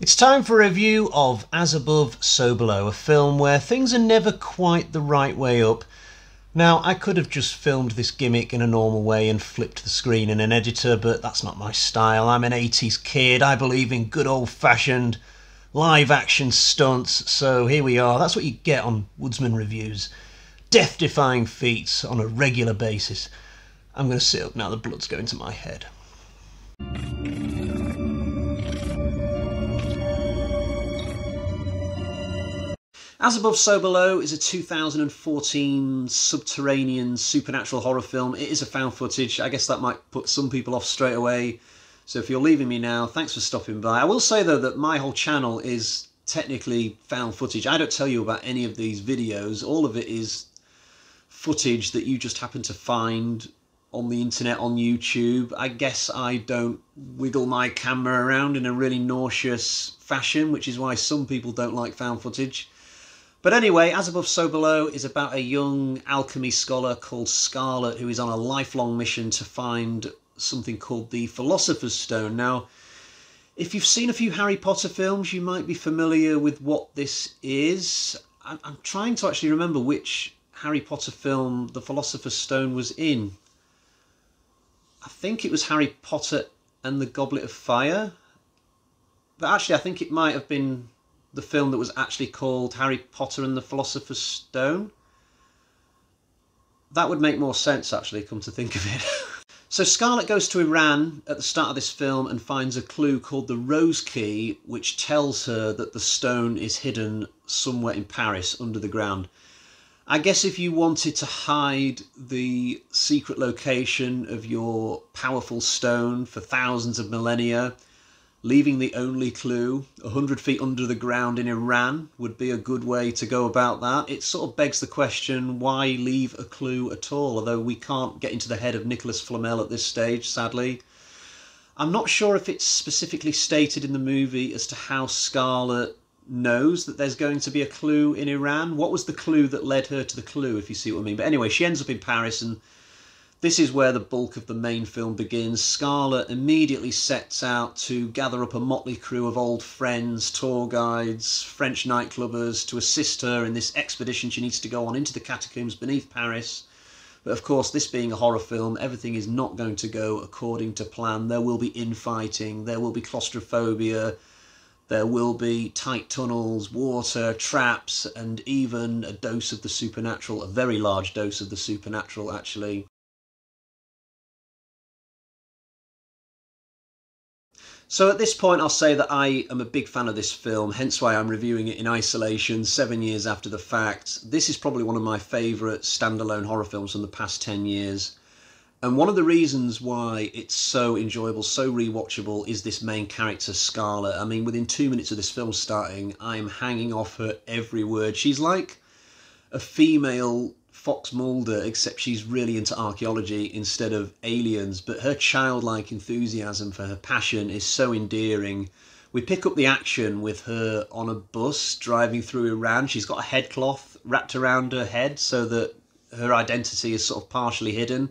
It's time for a review of As Above, So Below, a film where things are never quite the right way up. Now, I could have just filmed this gimmick in a normal way and flipped the screen in an editor, but that's not my style. I'm an 80s kid, I believe in good old-fashioned live-action stunts, so here we are. That's what you get on Woodsman Reviews. Death-defying feats on a regular basis. I'm going to sit up now, the blood's going to my head. As Above, So Below is a 2014 subterranean supernatural horror film. It is a found footage. I guess that might put some people off straight away. So if you're leaving me now, thanks for stopping by. I will say though that my whole channel is technically found footage. I don't tell you about any of these videos. All of it is footage that you just happen to find on the internet, on YouTube. I guess I don't wiggle my camera around in a really nauseous fashion, which is why some people don't like found footage. But anyway, As Above, So Below is about a young alchemy scholar called Scarlet who is on a lifelong mission to find something called the Philosopher's Stone. Now, if you've seen a few Harry Potter films, you might be familiar with what this is. I'm trying to actually remember which Harry Potter film the Philosopher's Stone was in. I think it was Harry Potter and the Goblet of Fire. But actually, I think it might have been the film that was actually called Harry Potter and the Philosopher's Stone. That would make more sense, actually, come to think of it. So Scarlet goes to Iran at the start of this film and finds a clue called the Rose Key, which tells her that the stone is hidden somewhere in Paris under the ground. I guess if you wanted to hide the secret location of your powerful stone for thousands of millennia, leaving the only clue 100 feet under the ground in Iran would be a good way to go about that. It sort of begs the question, why leave a clue at all? Although we can't get into the head of Nicholas Flamel at this stage, sadly. I'm not sure if it's specifically stated in the movie as to how Scarlet knows that there's going to be a clue in Iran. What was the clue that led her to the clue, if you see what I mean? But anyway, she ends up in Paris, and this is where the bulk of the main film begins. Scarlet immediately sets out to gather up a motley crew of old friends, tour guides, French nightclubbers to assist her in this expedition she needs to go on into the catacombs beneath Paris. But of course, this being a horror film, everything is not going to go according to plan. There will be infighting, there will be claustrophobia, there will be tight tunnels, water, traps, and even a dose of the supernatural, a very large dose of the supernatural actually. So at this point, I'll say that I am a big fan of this film, hence why I'm reviewing it in isolation 7 years after the fact. This is probably one of my favourite standalone horror films from the past 10 years. And one of the reasons why it's so enjoyable, so rewatchable, is this main character, Scarlet. I mean, within 2 minutes of this film starting, I'm hanging off her every word. She's like a female Fox Mulder, except she's really into archaeology instead of aliens, but her childlike enthusiasm for her passion is so endearing. We pick up the action with her on a bus driving through Iran. She's got a headcloth wrapped around her head so that her identity is sort of partially hidden,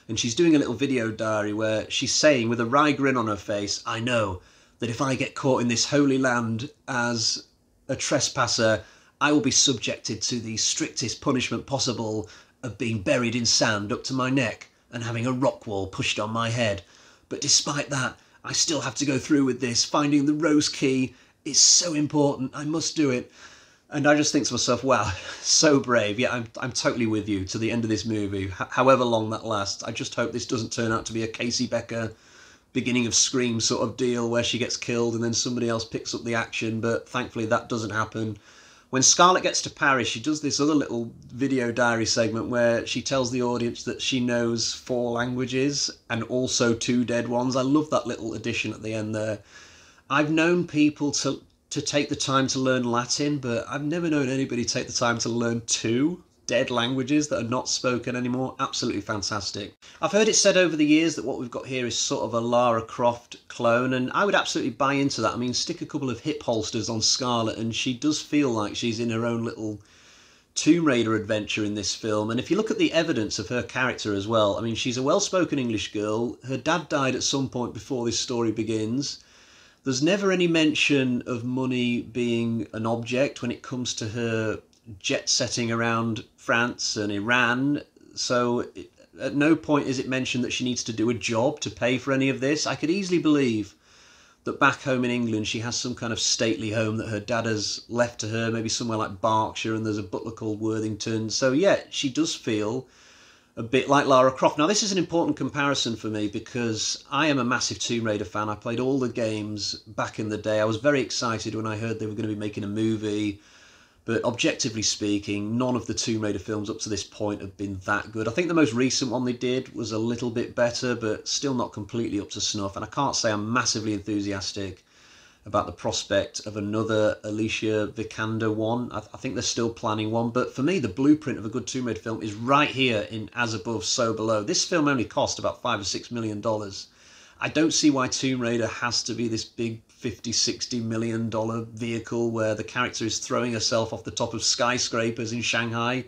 and she's doing a little video diary where she's saying with a wry grin on her face, "I know that if I get caught in this holy land as a trespasser, I will be subjected to the strictest punishment possible of being buried in sand up to my neck and having a rock wall pushed on my head. But despite that, I still have to go through with this. Finding the Rose Key is so important. I must do it." And I just think to myself, wow, so brave. Yeah, I'm totally with you to the end of this movie, however long that lasts. I just hope this doesn't turn out to be a Casey Becker beginning of Scream sort of deal where she gets killed and then somebody else picks up the action, but thankfully that doesn't happen. When Scarlet gets to Paris, she does this other little video diary segment where she tells the audience that she knows 4 languages and also 2 dead ones. I love that little addition at the end there. I've known people to take the time to learn Latin, but I've never known anybody take the time to learn 2 dead languages that are not spoken anymore. Absolutely fantastic. I've heard it said over the years that what we've got here is sort of a Lara Croft clone, and I would absolutely buy into that. I mean, stick a couple of hip holsters on Scarlet and she does feel like she's in her own little Tomb Raider adventure in this film. And if you look at the evidence of her character as well, I mean, she's a well-spoken English girl. Her dad died at some point before this story begins. There's never any mention of money being an object when it comes to her jet setting around France and Iran. So at no point is it mentioned that she needs to do a job to pay for any of this. I could easily believe that back home in England she has some kind of stately home that her dad has left to her, maybe somewhere like Berkshire, and there's a butler called Worthington. So yeah, she does feel a bit like Lara Croft. Now this is an important comparison for me because I am a massive Tomb Raider fan. I played all the games back in the day. I was very excited when I heard they were going to be making a movie. But objectively speaking, none of the Tomb Raider films up to this point have been that good. I think the most recent one they did was a little bit better, but still not completely up to snuff. And I can't say I'm massively enthusiastic about the prospect of another Alicia Vikander one. I think they're still planning one. But for me, the blueprint of a good Tomb Raider film is right here in As Above, So Below. This film only cost about $5 or $6 million. I don't see why Tomb Raider has to be this big $50-60 million vehicle where the character is throwing herself off the top of skyscrapers in Shanghai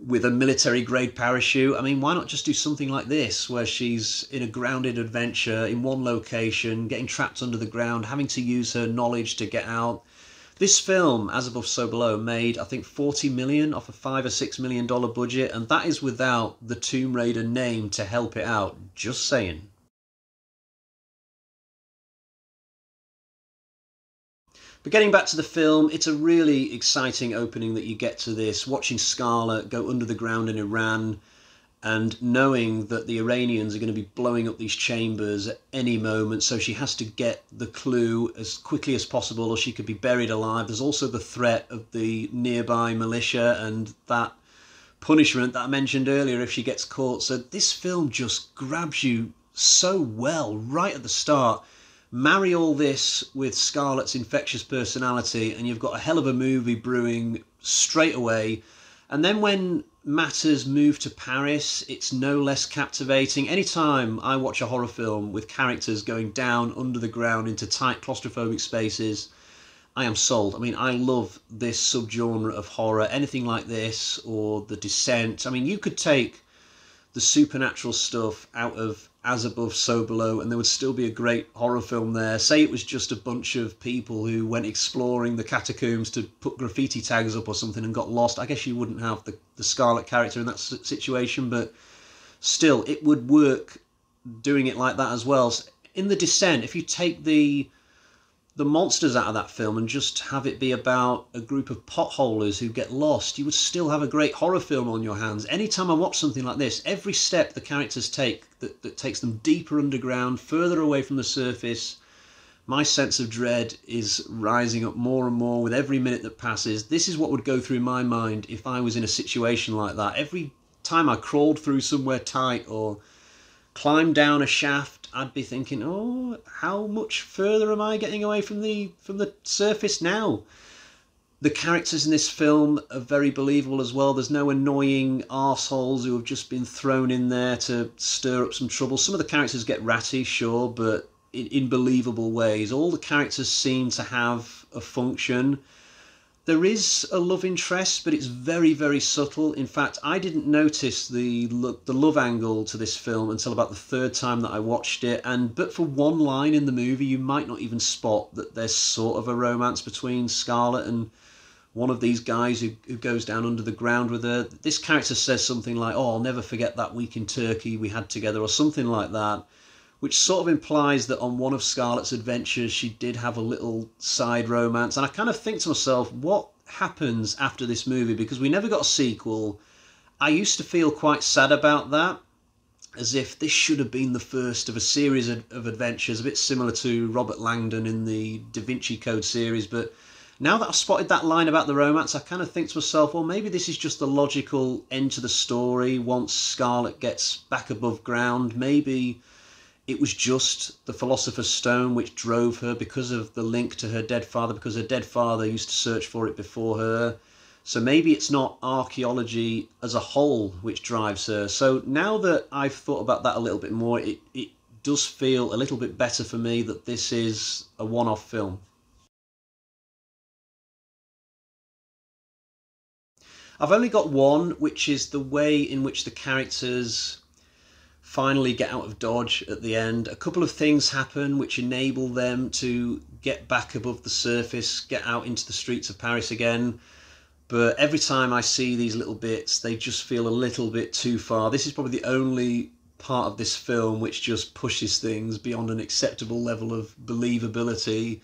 with a military grade parachute. I mean, why not just do something like this where she's in a grounded adventure in one location, getting trapped under the ground, having to use her knowledge to get out. This film, As Above, So Below, made, I think, $40 million off a $5 or $6 million budget, and that is without the Tomb Raider name to help it out. Just saying. But getting back to the film, it's a really exciting opening that you get to this, watching Scarlett go under the ground in Iran and knowing that the Iranians are going to be blowing up these chambers at any moment, so she has to get the clue as quickly as possible or she could be buried alive. There's also the threat of the nearby militia and that punishment that I mentioned earlier if she gets caught. So this film just grabs you so well right at the start. Marry all this with Scarlett's infectious personality and you've got a hell of a movie brewing straight away. And then when matters move to Paris, it's no less captivating. Anytime I watch a horror film with characters going down under the ground into tight claustrophobic spaces, I am sold. I mean, I love this subgenre of horror. Anything like this or The Descent. I mean, you could take the supernatural stuff out of As Above, So Below, and there would still be a great horror film there. Say it was just a bunch of people who went exploring the catacombs to put graffiti tags up or something and got lost. I guess you wouldn't have the Scarlet character in that situation, but still, it would work doing it like that as well. In The Descent, if you take the monsters out of that film and just have it be about a group of potholers who get lost, you would still have a great horror film on your hands. Anytime I watch something like this, every step the characters take that takes them deeper underground, further away from the surface, my sense of dread is rising up more and more with every minute that passes. This is what would go through my mind if I was in a situation like that. Every time I crawled through somewhere tight or climbed down a shaft, I'd be thinking, oh, how much further am I getting away from the surface now? The characters in this film are very believable as well. There's no annoying arseholes who have just been thrown in there to stir up some trouble. Some of the characters get ratty, sure, but in believable ways. All the characters seem to have a function. There is a love interest, but it's very, very subtle. In fact, I didn't notice the love angle to this film until about the third time that I watched it. But for one line in the movie, you might not even spot that there's sort of a romance between Scarlett and one of these guys who goes down under the ground with her. This character says something like, oh, I'll never forget that week in Turkey we had together, or something like that, which sort of implies that on one of Scarlett's adventures she did have a little side romance. And I kind of think to myself, what happens after this movie? Because we never got a sequel. I used to feel quite sad about that, as if this should have been the first of a series of adventures, a bit similar to Robert Langdon in the Da Vinci Code series. But now that I've spotted that line about the romance, I kind of think to myself, well, maybe this is just the logical end to the story once Scarlett gets back above ground. Maybe it was just the Philosopher's Stone which drove her because of the link to her dead father, because her dead father used to search for it before her. So maybe it's not archaeology as a whole which drives her. So now that I've thought about that a little bit more, it does feel a little bit better for me that this is a one-off film. I've only got one, which is the way in which the characters finally get out of Dodge at the end. A couple of things happen which enable them to get back above the surface, get out into the streets of Paris again. But every time I see these little bits, they just feel a little bit too far. This is probably the only part of this film which just pushes things beyond an acceptable level of believability.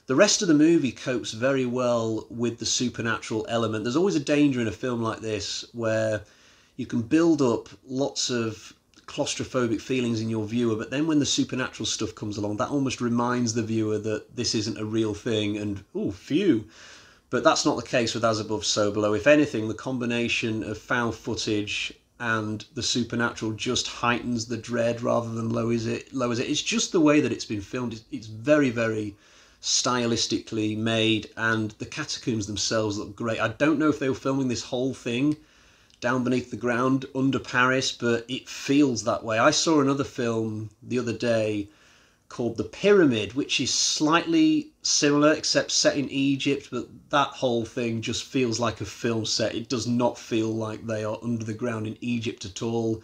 The rest of the movie copes very well with the supernatural element. There's always a danger in a film like this where you can build up lots of claustrophobic feelings in your viewer, but then when the supernatural stuff comes along, that almost reminds the viewer that this isn't a real thing, and oh, phew. But that's not the case with As Above, So Below. If anything, the combination of found footage and the supernatural just heightens the dread rather than lowers it. It's just the way that it's been filmed. It's very, very stylistically made, and the catacombs themselves look great. I don't know if they were filming this whole thing down beneath the ground under Paris, but it feels that way. I saw another film the other day called The Pyramid, which is slightly similar except set in Egypt, but that whole thing just feels like a film set. It does not feel like they are under the ground in Egypt at all.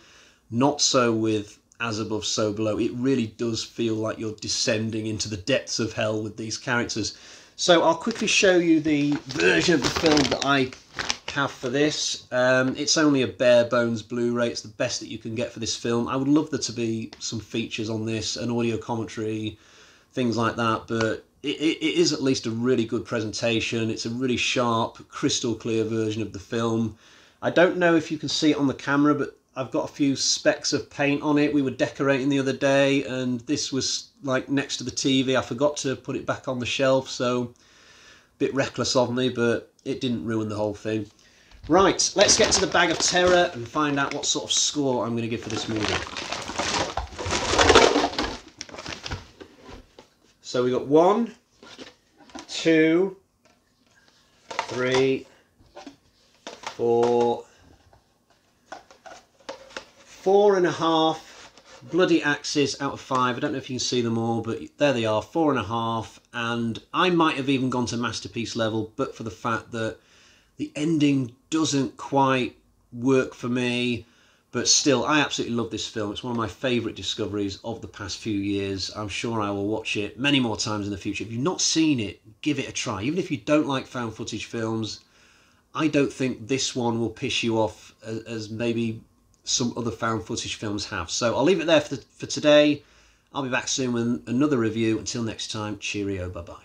Not so with As Above, So Below. It really does feel like you're descending into the depths of hell with these characters. So I'll quickly show you the version of the film that I have for this. It's only a bare bones Blu-ray. It's the best that you can get for this film. I would love there to be some features on this, an audio commentary, things like that, but it is at least a really good presentation. It's a really sharp, crystal clear version of the film. I don't know if you can see it on the camera, but I've got a few specks of paint on it. We were decorating the other day and this was like next to the TV. I forgot to put it back on the shelf, so a bit reckless of me, but it didn't ruin the whole thing. Right, let's get to the bag of terror and find out what sort of score I'm going to give for this movie. So we got 1, 2, 3, 4, 4.5 bloody axes out of 5. I don't know if you can see them all, but there they are, 4.5. And I might have even gone to masterpiece level, but for the fact that the ending doesn't quite work for me. But still, I absolutely love this film. It's one of my favourite discoveries of the past few years. I'm sure I will watch it many more times in the future. If you've not seen it, give it a try. Even if you don't like found footage films, I don't think this one will piss you off as maybe some other found footage films have. So I'll leave it there for today. I'll be back soon with another review. Until next time, cheerio, bye-bye.